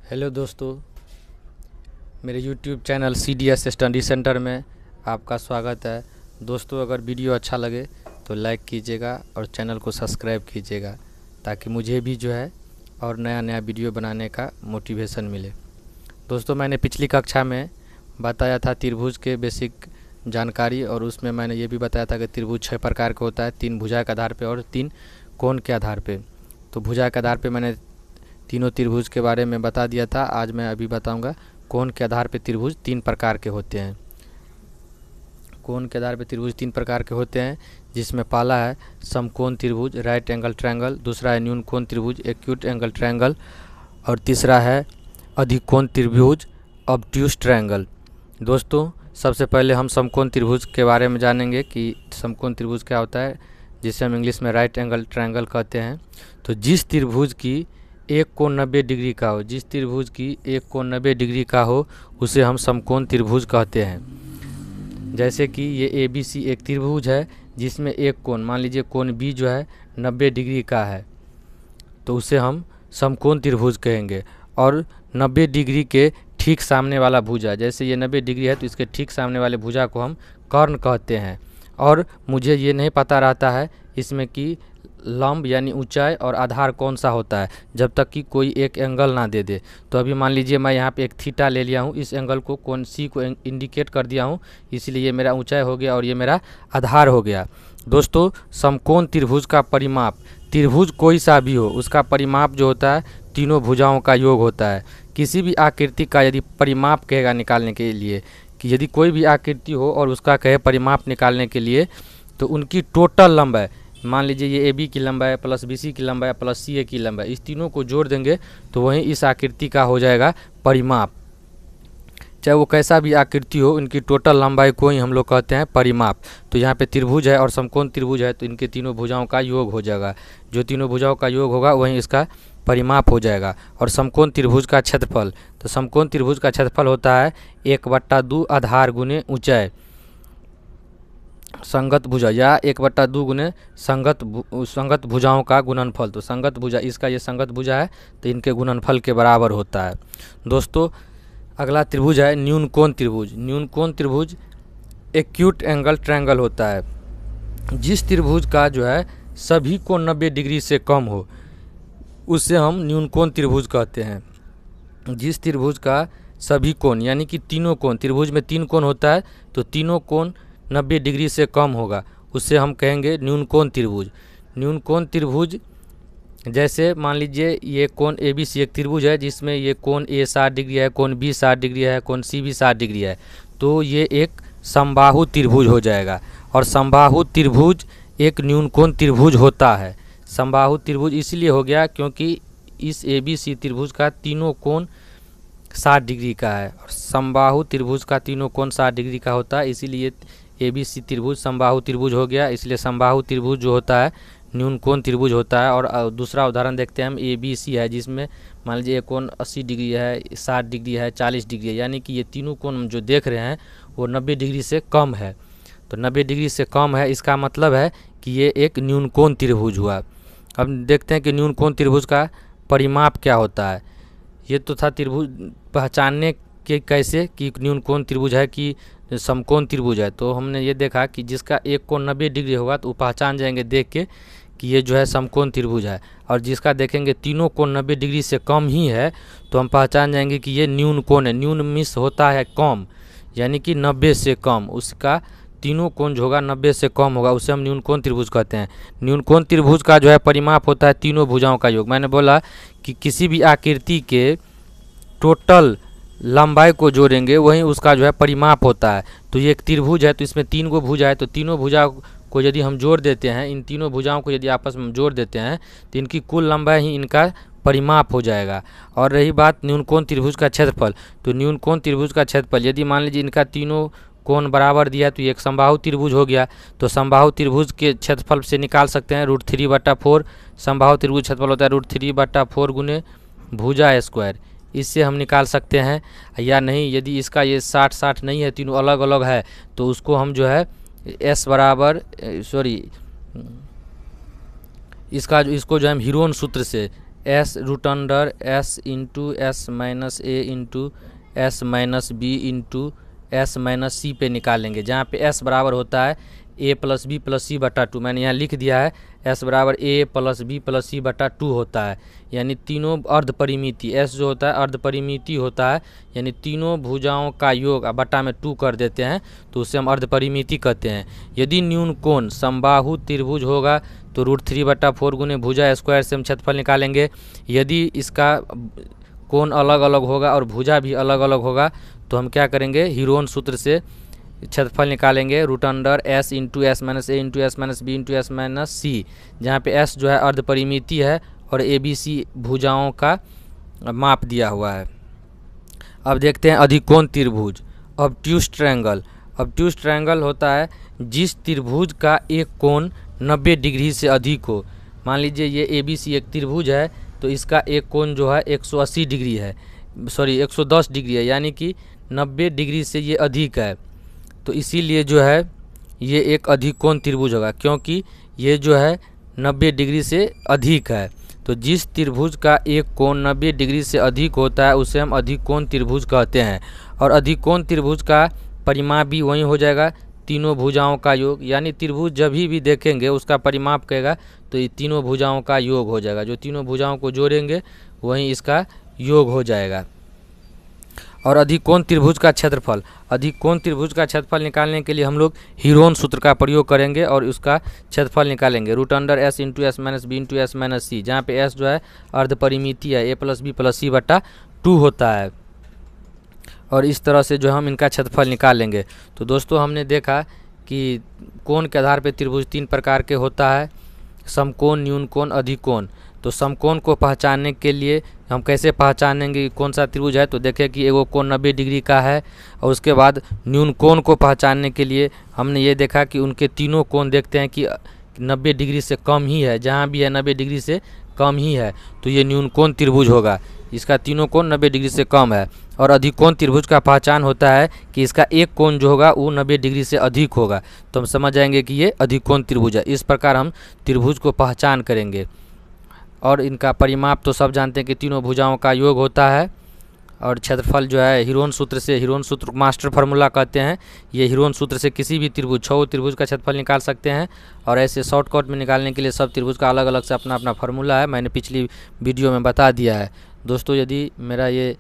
Hello दोस्तों, मेरे YouTube channel CDS study centre में आपका स्वागत है। दोस्तों, अगर वीडियो अच्छा लगे तो लाइक कीजिएगा और चैनल को सब्सक्राइब कीजिएगा ताकि मुझे भी जो है और नया वीडियो बनाने का मोटिवेशन मिले। दोस्तों, मैंने पिछली कक्षा में बताया था त्रिभुज के बेसिक जानकारी, और उसमें मैंने ये भी बताया था कि त्रिभुज 6 प्रकार का होता है, 3 भुजा के आधार पे और 3 कोण के आधार पे। तो भुजा के आधार पे मैंने तीनों त्रिभुज के बारे में बता दिया था। आज मैं अभी बताऊंगा कोण के आधार पे त्रिभुज 3 प्रकार के होते हैं। कोण के आधार पे त्रिभुज 3 प्रकार के होते हैं, जिसमें पहला है समकोण त्रिभुज राइट एंगल ट्रायंगल, दूसरा है न्यून कोण त्रिभुज एक्यूट एंगल ट्रायंगल, और तीसरा है अधिकोण त्रिभुज ऑब्ट्यूज ट्रायंगल। दोस्तों, सबसे पहले हम समकोण त्रिभुज के बारे में जानेंगे कि समकोण त्रिभुज क्या होता है, जिसे हम इंग्लिश में राइट एंगल ट्रायंगल कहते हैं। तो जिस त्रिभुज की एक कोण 90 डिग्री का हो, जिस त्रिभुज की एक कोण 90 डिग्री का हो, उसे हम समकोण त्रिभुज कहते हैं। जैसे कि ये ABC एक त्रिभुज है जिसमें एक कोण, मान लीजिए कोण B जो है 90 डिग्री का है, तो उसे हम समकोण त्रिभुज कहेंगे। और 90 डिग्री के ठीक सामने वाला भुजा, जैसे ये 90 डिग्री है तो इसके ठीक सामने वाले भुजा को हम कर्ण कहते हैं। और मुझे ये नहीं पता रहता है इसमें कि लंब यानी ऊंचाई और आधार कौन सा होता है, जब तक कि कोई एक एंगल ना दे दे। तो अभी मान लीजिए मैं यहाँ पे एक थीटा ले लिया हूँ, इस एंगल को कोण C को इंडिकेट कर दिया हूँ, इसलिए ये मेरा ऊंचाई हो गया और ये मेरा आधार हो गया। दोस्तों, समकोण त्रिभुज का परिमाप, त्रिभुज कोई सा भी हो उसका परिमाप जो होता है तीनों भुजाओं का योग होता है। किसी भी आकृति का यदि परिमाप कहेगा निकालने के लिए, कि यदि कोई भी आकृति हो और उसका कहे परिमाप निकालने के लिए, तो उनकी टोटल लंबाई, मान लीजिए ये AB की लंबाई प्लस BC की लंबाई प्लस CA की लंबाई, इस तीनों को जोड़ देंगे तो वहीं इस आकृति का हो जाएगा परिमाप। चाहे वो कैसा भी आकृति हो, इनकी टोटल लंबाई को ही हम लोग कहते हैं परिमाप। तो यहाँ पे त्रिभुज है और समकोण त्रिभुज है, तो इनके तीनों भुजाओं का योग हो जाएगा। जो तीनों भुजाओं का योग होगा वहीं इसका परिमाप हो जाएगा। और समकोण त्रिभुज का क्षेत्रफल, तो समकोण त्रिभुज का क्षेत्रफल होता है 1/2 आधार गुने ऊंचाई संगत भुजा, या 1/2 गुने संगत भुजाओं का गुणनफल। तो संगत भुजा, इसका ये संगत भुजा है तो इनके गुणनफल के बराबर होता है। दोस्तों, अगला त्रिभुज है न्यून कोण त्रिभुज। न्यून कोण त्रिभुज एक्यूट एंगल ट्रायंगल होता है। जिस त्रिभुज का जो है सभी कोण 90 डिग्री से कम हो उससे हम न्यून कोण त्रिभुज कहते हैं। जिस त्रिभुज का सभी कोण यानी कि तीनों कोण, त्रिभुज में 3 कोण होता है तो तीनों कोण 90 डिग्री से कम होगा, उससे हम कहेंगे न्यून कोण त्रिभुज। न्यून कोण त्रिभुज, जैसे मान लीजिए ये कोण ABC एक त्रिभुज है जिसमें ये कोण A 60 डिग्री है, कोण B 60 डिग्री है, कोण C भी 60 डिग्री है, तो ये एक समबाहु त्रिभुज हो जाएगा। और समबाहु त्रिभुज एक न्यून कोण त्रिभुज होता है। समबाहु त्रिभुज इसलिए हो गया क्योंकि इस ABC त्रिभुज का तीनों कोण 60 डिग्री का है, और समबाहु त्रिभुज का तीनों कोण 60 डिग्री का होता है, इसीलिए ABC त्रिभुज समबाहु त्रिभुज हो गया। इसलिए समबाहु त्रिभुज जो होता है न्यून कोण त्रिभुज होता है। और दूसरा उदाहरण देखते हैं हम, ABC है जिसमें मान लीजिए कोण 80 डिग्री है, 60 डिग्री है, 40 डिग्री है, यानी कि ये तीनों कोण जो देख रहे हैं वो 90 डिग्री से कम है। तो 90 डिग्री से कम है, इसका मतलब है कि ये एक न्यून कोण त्रिभुज हुआ। अब देखते हैं कि न्यून कोण त्रिभुज का परिमाप क्या होता है। ये तो था त्रिभुज पहचानने के कैसे कि न्यून कोण त्रिभुज है कि समकोण त्रिभुज है। तो हमने ये देखा कि जिसका एक कोण 90 डिग्री होगा तो वो पहचान जाएंगे देख के कि ये जो है समकोण त्रिभुज है, और जिसका देखेंगे तीनों कोण 90 डिग्री से कम ही है तो हम पहचान जाएंगे कि ये न्यून कोण है। न्यून मिस होता है कम, यानी कि 90 से कम, उसका तीनों कोण जो होगा 90 से कम होगा, उसे हम न्यून कोण त्रिभुज कहते हैं। न्यून कोण त्रिभुज का जो है परिमाप होता है तीनों भुजाओं का योग। मैंने बोला कि किसी भी आकृति के टोटल लंबाई को जोड़ेंगे वहीं उसका जो है परिमाप होता है। तो ये एक त्रिभुज है तो इसमें 3 गो भुजा है, तो तीनों भुजा को यदि हम जोड़ देते हैं, इन तीनों भुजाओं को यदि आपस में जोड़ देते हैं तो इनकी कुल लंबाई ही इनका परिमाप हो जाएगा। और रही बात न्यून कोण त्रिभुज का क्षेत्रफल, तो न्यून कोण त्रिभुज का क्षेत्रफल यदि मान लीजिए इनका तीनों कोण बराबर दिया तो ये एक समबाहु त्रिभुज हो गया। तो समबाहु त्रिभुज के क्षेत्रफल से निकाल सकते हैं √3/4। समबाहु त्रिभुज क्षेत्रफल होता है √3/4 गुने भुजा स्क्वायर, इससे हम निकाल सकते हैं। या नहीं, यदि इसका ये 60-60 नहीं है, तीनों अलग अलग है, तो उसको हम जो है इसको जो हम हीरोन सूत्र से S root under S into S minus A into S minus B into S minus C पे निकालेंगे, जहाँ पे एस बराबर होता है A plus B plus C बटा 2। मैंने यहाँ लिख दिया है एस बराबर A plus B plus C बटा 2 होता है, यानी तीनों अर्ध परिमिति, एस जो होता है अर्ध परिमिति होता है, यानी तीनों भुजाओं का योग बटा में 2 कर देते हैं तो उसे हम अर्ध परिमिति कहते हैं। यदि न्यून कोण समबाहु त्रिभुज होगा तो √3/4 गुने भुजा स्क्वायर से हम क्षेत्रफल निकालेंगे। यदि इसका कोण अलग अलग होगा और भुजा भी अलग अलग होगा तो हम क्या करेंगे, हीरोन सूत्र से क्षेत्रफल निकालेंगे, root under S into S minus A into S minus B into S minus C, जहाँ पे एस जो है अर्ध परिमिति है और ए बी सी भुजाओं का माप दिया हुआ है। अब देखते हैं अधिकोण त्रिभुज, ऑब्ट्यूज ट्रायंगल। ऑब्ट्यूज ट्रायंगल होता है जिस त्रिभुज का एक कोण 90 डिग्री से अधिक हो। मान लीजिए ये ए बी सी एक त्रिभुज है तो इसका एक कोण जो है 180 डिग्री है, सॉरी 110 डिग्री है, यानी कि 90 डिग्री से ये अधिक है, तो इसीलिए जो है ये एक अधिकोण त्रिभुज होगा, क्योंकि ये जो है 90 डिग्री से अधिक है। तो जिस त्रिभुज का एक कोण 90 डिग्री से अधिक होता है उसे हम अधिकोण त्रिभुज कहते हैं। और अधिकोण त्रिभुज का परिमाप भी वही हो जाएगा, तीनों भुजाओं का योग, यानी त्रिभुज जब भी देखेंगे उसका परिमाप कहेगा तो ये तीनों भुजाओं का योग हो जाएगा, जो तीनों भुजाओं को जोड़ेंगे वहीं इसका योग हो जाएगा। और अधिकोण त्रिभुज का क्षेत्रफल, अधिकोण त्रिभुज का क्षेत्रफल निकालने के लिए हम लोग हीरोन सूत्र का प्रयोग करेंगे और उसका क्षेत्रफल निकालेंगे, root under S into S minus B into S minus C, जहाँ पे एस जो है अर्ध परिमिति है, A plus B plus C बटा 2 होता है। और इस तरह से जो हम इनका क्षेत्रफल निकालेंगे। तो दोस्तों हमने देखा कि कोण के आधार पर त्रिभुज 3 प्रकार के होता है, समकोण, न्यून कोण, अधिकोण। तो समकोण को पहचानने के लिए हम कैसे पहचानेंगे कि कौन सा त्रिभुज है, तो देखें कि एगो कोण 90 डिग्री का है। और उसके बाद न्यून कोण को पहचानने के लिए हमने ये देखा कि उनके तीनों कोण देखते हैं कि 90 डिग्री से कम ही है, जहाँ भी है 90 डिग्री से कम ही है तो ये न्यून कोण त्रिभुज होगा, इसका तीनों कोण 90 डिग्री से कम है। और अधिकोण त्रिभुज का पहचान होता है कि इसका एक कोण जो होगा वो 90 डिग्री से अधिक होगा, तो हम समझ जाएंगे कि ये अधिकोण त्रिभुज है। इस प्रकार हम त्रिभुज को पहचान करेंगे। और इनका परिमाप तो सब जानते हैं कि तीनों भुजाओं का योग होता है। और क्षेत्रफल जो है हीरोन सूत्र से, हीरोन सूत्र मास्टर फार्मूला कहते हैं, ये हीरोन सूत्र से किसी भी त्रिभुज 6 त्रिभुज का क्षेत्रफल निकाल सकते हैं। और ऐसे शॉर्टकट में निकालने के लिए सब त्रिभुज का अलग अलग से अपना अपना फार्मूला है, मैंने पिछली वीडियो में बता दिया है। दोस्तों यदि मेरा ये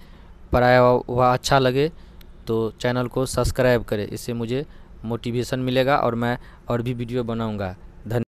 पढ़ाया हुआ अच्छा लगे तो चैनल को सब्सक्राइब करें, इससे मुझे मोटिवेशन मिलेगा और मैं और भी वीडियो बनाऊँगा।